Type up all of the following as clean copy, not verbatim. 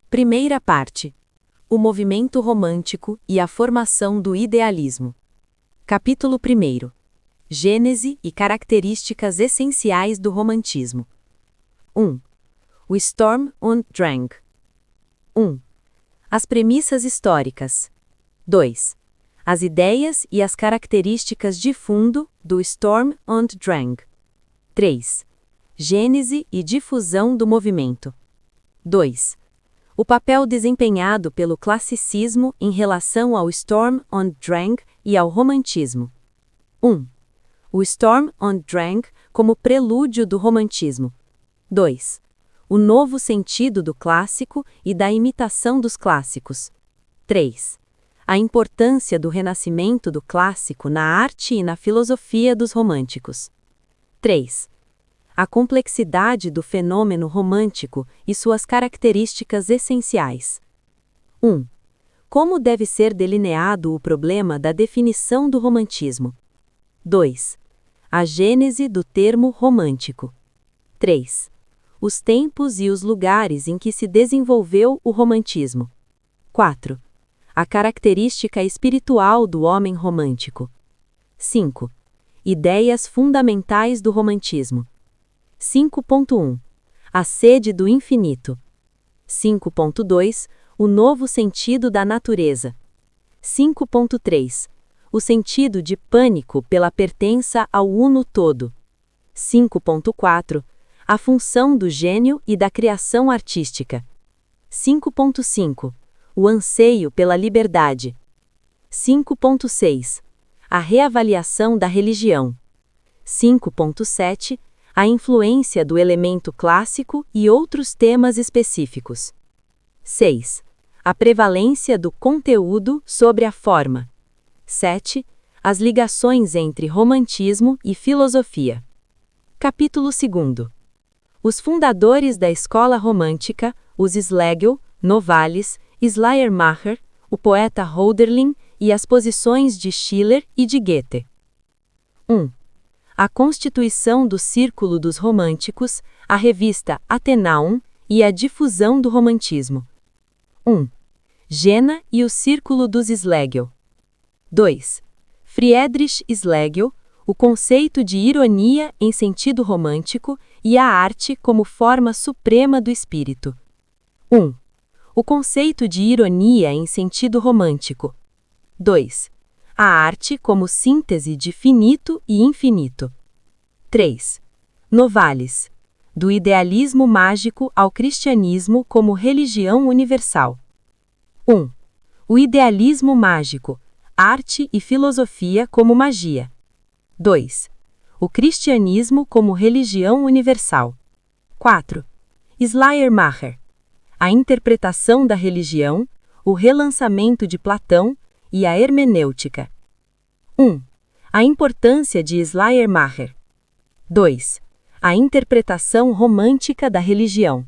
Primeira parte. O movimento romântico e a formação do idealismo. Capítulo 1. Gênese e características essenciais do romantismo. 1. O Sturm und Drang. 1. As premissas históricas. 2. As ideias e as características de fundo do Sturm und Drang. 3. Gênese e difusão do movimento. 2. O papel desempenhado pelo classicismo em relação ao Sturm und Drang e ao romantismo. 1. O Sturm und Drang como prelúdio do romantismo. 2. O novo sentido do clássico e da imitação dos clássicos. 3. A importância do renascimento do clássico na arte e na filosofia dos românticos. 3. A complexidade do fenômeno romântico e suas características essenciais. 1. Como deve ser delineado o problema da definição do romantismo? 2. A gênese do termo romântico. 3. Os tempos e os lugares em que se desenvolveu o romantismo. 4. A característica espiritual do homem romântico. 5. Ideias fundamentais do romantismo. 5.1. A sede do infinito. 5.2. O novo sentido da natureza. 5.3. O sentido de pânico pela pertença ao uno todo. 5.4. A função do gênio e da criação artística. 5.5. O anseio pela liberdade. 5.6. A reavaliação da religião. 5.7. A influência do elemento clássico e outros temas específicos. 6. A prevalência do conteúdo sobre a forma. 7. As ligações entre romantismo e filosofia. Capítulo 2. Os fundadores da escola romântica, os Schlegel, Novalis, Schleiermacher, o poeta Hölderlin e as posições de Schiller e de Goethe. 1. A constituição do Círculo dos Românticos, a revista Athenaeum e a difusão do romantismo. 1. Jena e o Círculo dos Schlegel. 2. Friedrich Schlegel, o conceito de ironia em sentido romântico e a arte como forma suprema do espírito. 1. O conceito de ironia em sentido romântico. 2. A arte como síntese de finito e infinito. 3. Novalis. Do idealismo mágico ao cristianismo como religião universal. 1. O idealismo mágico, arte e filosofia como magia. 2. O cristianismo como religião universal. 4. Schleiermacher. A interpretação da religião, o relançamento de Platão e a hermenêutica. 1. A importância de Schleiermacher. 2. A interpretação romântica da religião.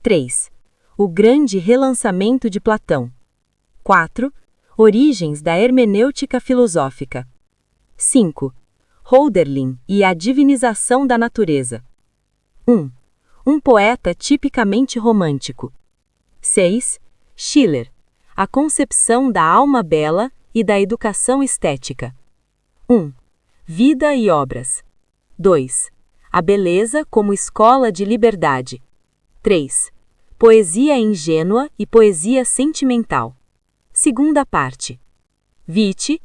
3. O grande relançamento de Platão. 4. Origens da hermenêutica filosófica. 5. Hölderlin e a divinização da natureza. 1. Um poeta tipicamente romântico. 6. Schiller. A concepção da alma bela e da educação estética. 1. Vida e obras. 2. A beleza como escola de liberdade. 3. Poesia ingênua e poesia sentimental. Segunda parte. Witte.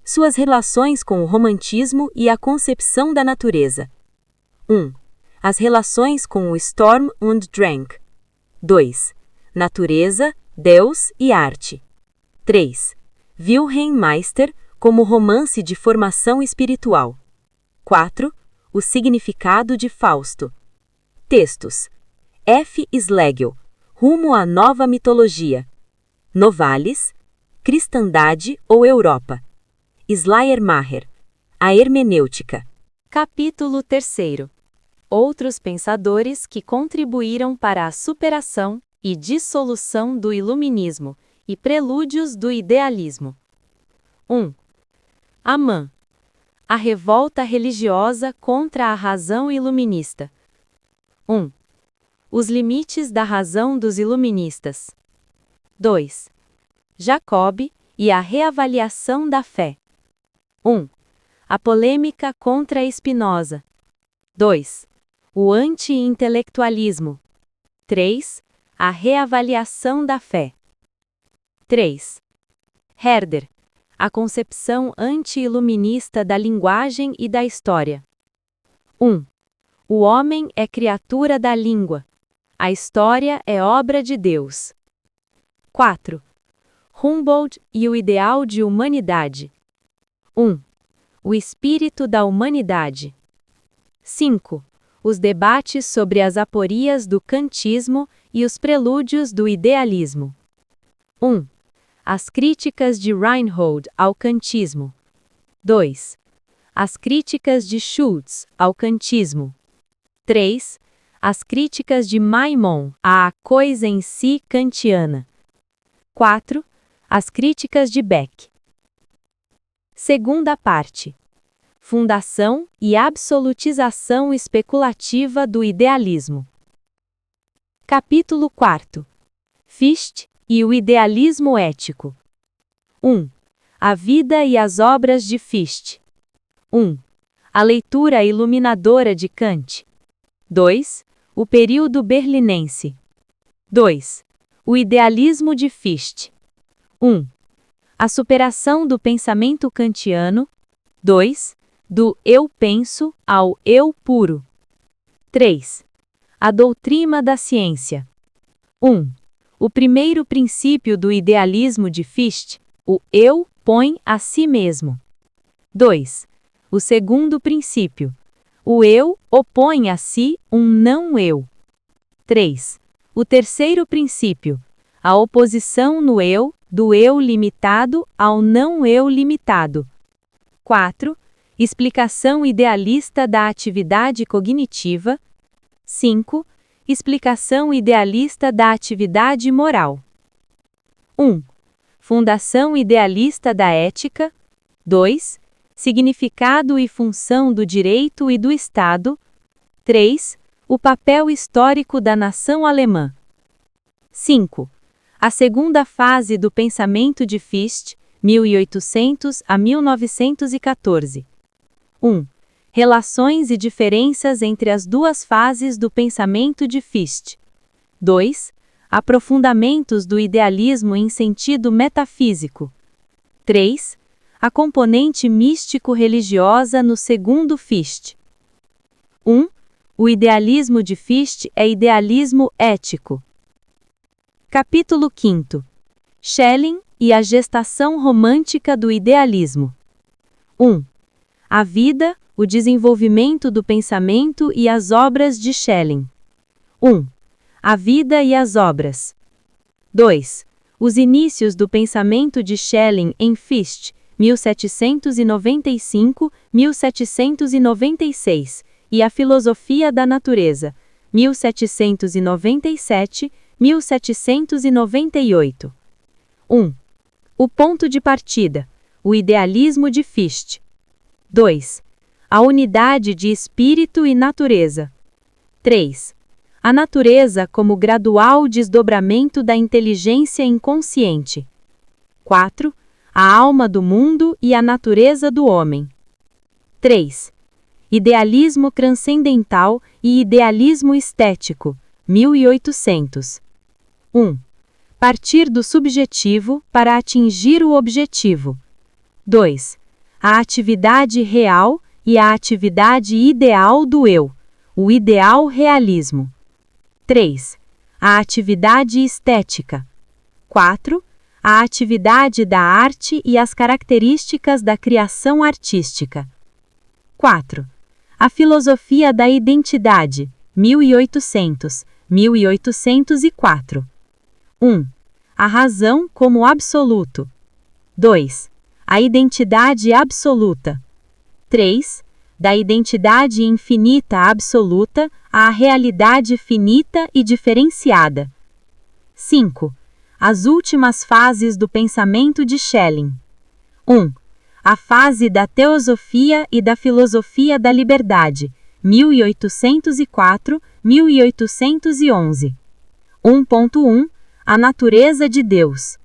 Suas relações com o romantismo e a concepção da natureza. 1. As relações com o Sturm und Drang. 2. Natureza, Deus e arte. 3. Wilhelm Meister como romance de formação espiritual. 4. O significado de Fausto. Textos. F. Schlegel. Rumo à nova mitologia. Novalis. Cristandade ou Europa. Schleiermacher. A hermenêutica. Capítulo 3. Outros pensadores que contribuíram para a superação e dissolução do iluminismo e prelúdios do idealismo. 1. Amann. A revolta religiosa contra a razão iluminista. 1. Os limites da razão dos iluministas. 2. Jacob e a reavaliação da fé. 1. A polêmica contra Spinoza. 2. O anti-intelectualismo. 3. A reavaliação da fé. 3. Herder. A concepção anti-iluminista da linguagem e da história. 1. O homem é criatura da língua. A história é obra de Deus. 4. Humboldt e o ideal de humanidade. 1. O espírito da humanidade. 5. Os debates sobre as aporias do kantismo e os prelúdios do idealismo. 1. As críticas de Reinhold ao kantismo. 2. As críticas de Schultz ao kantismo. 3. As críticas de Maimon à coisa em si kantiana. 4. As críticas de Beck. Segunda parte. Fundação e absolutização especulativa do idealismo. Capítulo 4. Fichte e o idealismo ético. 1. A vida e as obras de Fichte. 1. A leitura iluminadora de Kant. 2. O período berlinense. 2. O idealismo de Fichte. 1. A superação do pensamento kantiano. 2. Do eu penso ao eu puro. 3. A doutrina da ciência. 1. O primeiro princípio do idealismo de Fichte, o eu põe a si mesmo. 2. O segundo princípio, o eu opõe a si um não-eu. 3. O terceiro princípio, a oposição no eu, do eu limitado ao não-eu limitado. 4. Explicação idealista da atividade cognitiva. 5. Explicação idealista da atividade moral. 1. Fundação idealista da ética. 2. Significado e função do direito e do Estado. 3. O papel histórico da nação alemã. 5. A segunda fase do pensamento de Fichte, 1800 a 1914. 1. Relações e diferenças entre as duas fases do pensamento de Fichte. 2. Aprofundamentos do idealismo em sentido metafísico. 3. A componente místico-religiosa no segundo Fichte. 1. O idealismo de Fichte é idealismo ético. Capítulo 5. Schelling e a gestação romântica do idealismo. 1. A vida, o desenvolvimento do pensamento e as obras de Schelling. 1. A vida e as obras. 2. Os inícios do pensamento de Schelling em Fichte, 1795-1796, e a filosofia da natureza, 1797-1798. 1. O ponto de partida, o idealismo de Fichte. 2. A unidade de espírito e natureza. 3. A natureza como gradual desdobramento da inteligência inconsciente. 4. A alma do mundo e a natureza do homem. 3. Idealismo transcendental e idealismo estético, 1800. 1. Partir do subjetivo para atingir o objetivo. 2. A atividade real e a atividade ideal do eu, o ideal realismo. 3. A atividade estética. 4. A atividade da arte e as características da criação artística. 4. A filosofia da identidade, 1800, 1804. 1. A razão como absoluto. 2. A identidade absoluta. 3. Da identidade infinita absoluta à realidade finita e diferenciada. 5. As últimas fases do pensamento de Schelling. 1. A fase da teosofia e da filosofia da liberdade, 1804, 1811. 1.1 A natureza de Deus.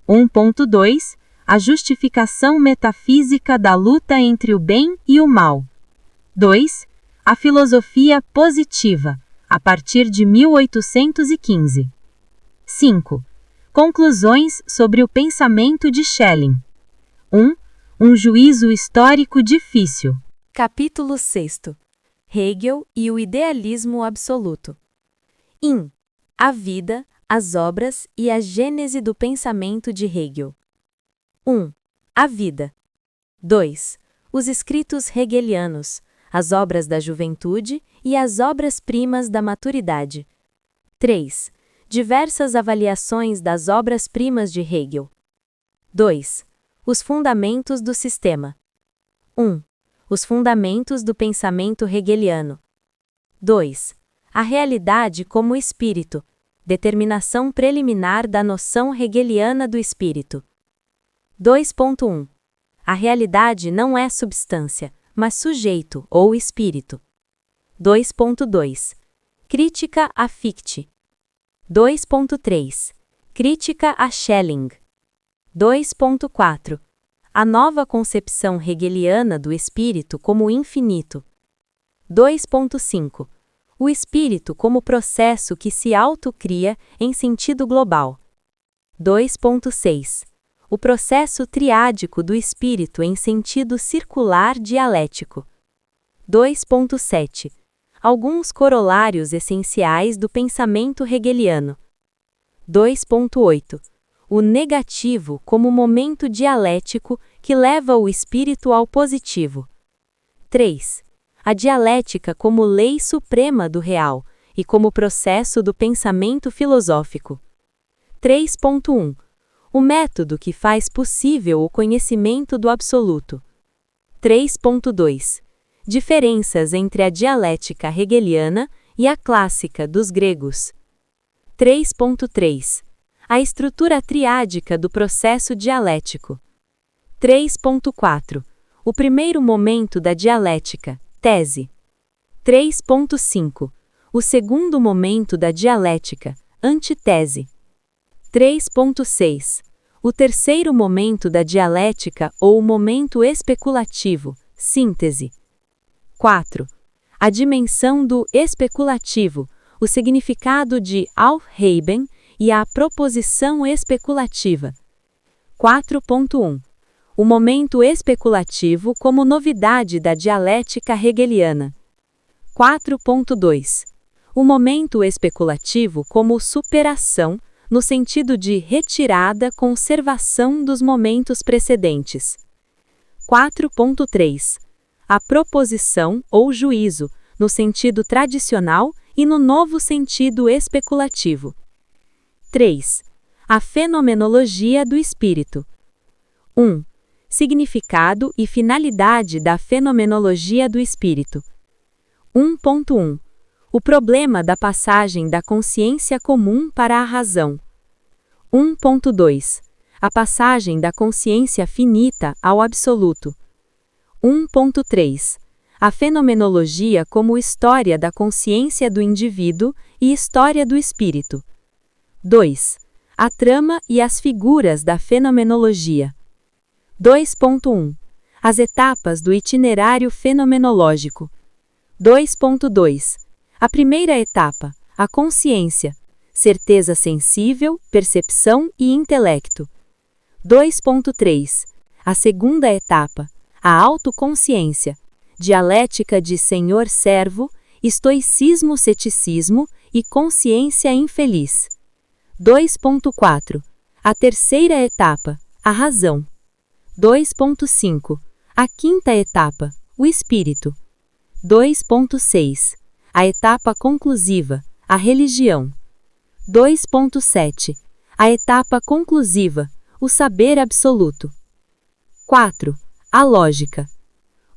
1.2 A justificação metafísica da luta entre o bem e o mal. 2. A filosofia positiva, a partir de 1815. 5. Conclusões sobre o pensamento de Schelling. 1. Um juízo histórico difícil. Capítulo 6. Hegel e o idealismo absoluto. In. A vida, as obras e a gênese do pensamento de Hegel. 1. A vida. 2. Os escritos hegelianos, as obras da juventude e as obras-primas da maturidade. 3. Diversas avaliações das obras-primas de Hegel. 2. Os fundamentos do sistema. 1. Os fundamentos do pensamento hegeliano. 2. A realidade como espírito, determinação preliminar da noção hegeliana do espírito. 2.1. A realidade não é substância, mas sujeito ou espírito. 2.2. Crítica a Fichte. 2.3. Crítica a Schelling. 2.4. A nova concepção hegeliana do espírito como infinito. 2.5. O espírito como processo que se autocria em sentido global. 2.6. O processo triádico do espírito em sentido circular dialético. 2.7. Alguns corolários essenciais do pensamento hegeliano. 2.8. O negativo como momento dialético que leva o espírito ao positivo. 3. A dialética como lei suprema do real e como processo do pensamento filosófico. 3.1. O método que faz possível o conhecimento do absoluto. 3.2. Diferenças entre a dialética hegeliana e a clássica dos gregos. 3.3. A estrutura triádica do processo dialético. 3.4. O primeiro momento da dialética, tese. 3.5. O segundo momento da dialética, antitese. 3.6. O terceiro momento da dialética ou momento especulativo, síntese. 4. A dimensão do especulativo, o significado de Aufheben e a proposição especulativa. 4.1. O momento especulativo como novidade da dialética hegeliana. 4.2. O momento especulativo como superação, no sentido de retirada conservação dos momentos precedentes. 4.3. A proposição ou juízo, no sentido tradicional e no novo sentido especulativo. 3. A fenomenologia do espírito. 1. Significado e finalidade da fenomenologia do espírito. 1.1. O problema da passagem da consciência comum para a razão. 1.2. A passagem da consciência finita ao absoluto. 1.3. A fenomenologia como história da consciência do indivíduo e história do espírito. 2. A trama e as figuras da fenomenologia. 2.1. As etapas do itinerário fenomenológico. 2.2. A primeira etapa, a consciência, certeza sensível, percepção e intelecto. 2.3. A segunda etapa, a autoconsciência, dialética de senhor-servo, estoicismo-ceticismo e consciência infeliz. 2.4. A terceira etapa, a razão. 2.5. A quinta etapa, o espírito. 2.6. A etapa conclusiva, a religião. 2.7. A etapa conclusiva, o saber absoluto. 4. A lógica.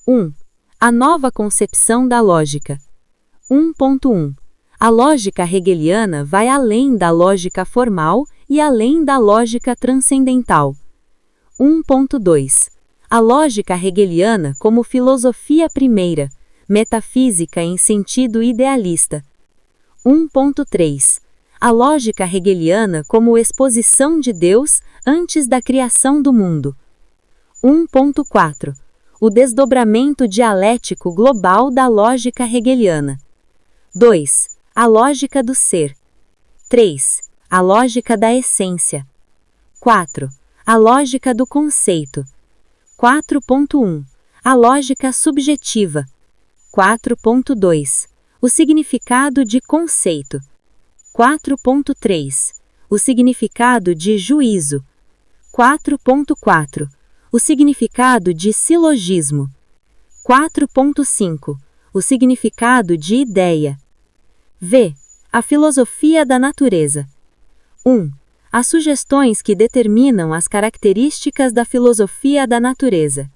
1. A nova concepção da lógica. 1.1. A lógica hegeliana vai além da lógica formal e além da lógica transcendental. 1.2. A lógica hegeliana como filosofia primeira, metafísica em sentido idealista. 1.3 A lógica hegeliana como exposição de Deus antes da criação do mundo. 1.4 O desdobramento dialético global da lógica hegeliana. 2. A lógica do ser. 3. A lógica da essência. 4. A lógica do conceito. 4.1 A lógica subjetiva. 4.2 O significado de conceito. 4.3 O significado de juízo. 4.4 O significado de silogismo. 4.5 O significado de ideia. V. A filosofia da natureza. 1. As sugestões que determinam as características da filosofia da natureza.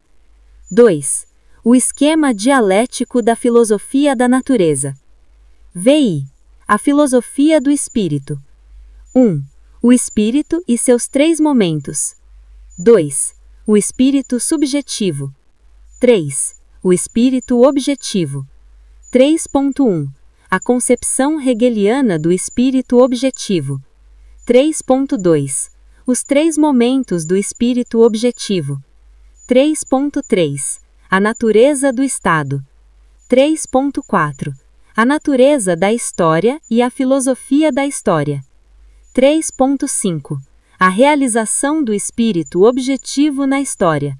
2. O esquema dialético da filosofia da natureza. VI. A filosofia do espírito. 1. O espírito e seus 3 momentos. 2. O espírito subjetivo. 3. O espírito objetivo. 3.1 A concepção hegeliana do espírito objetivo. 3.2 Os 3 momentos do espírito objetivo. 3.3 A natureza do Estado. 3.4 A natureza da história e a filosofia da história. 3.5 A realização do espírito objetivo na história.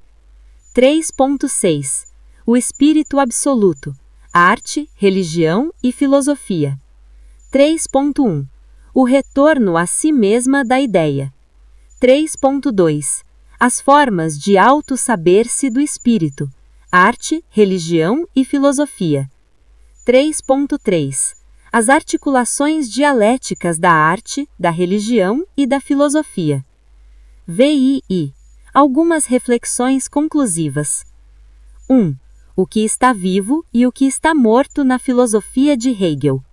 3.6 O espírito absoluto, arte, religião e filosofia. 3.1 O retorno a si mesma da ideia. 3.2 As formas de auto-saber-se do espírito, arte, religião e filosofia. 3.3 As articulações dialéticas da arte, da religião e da filosofia. VII Algumas reflexões conclusivas. 1. O que está vivo e o que está morto na filosofia de Hegel.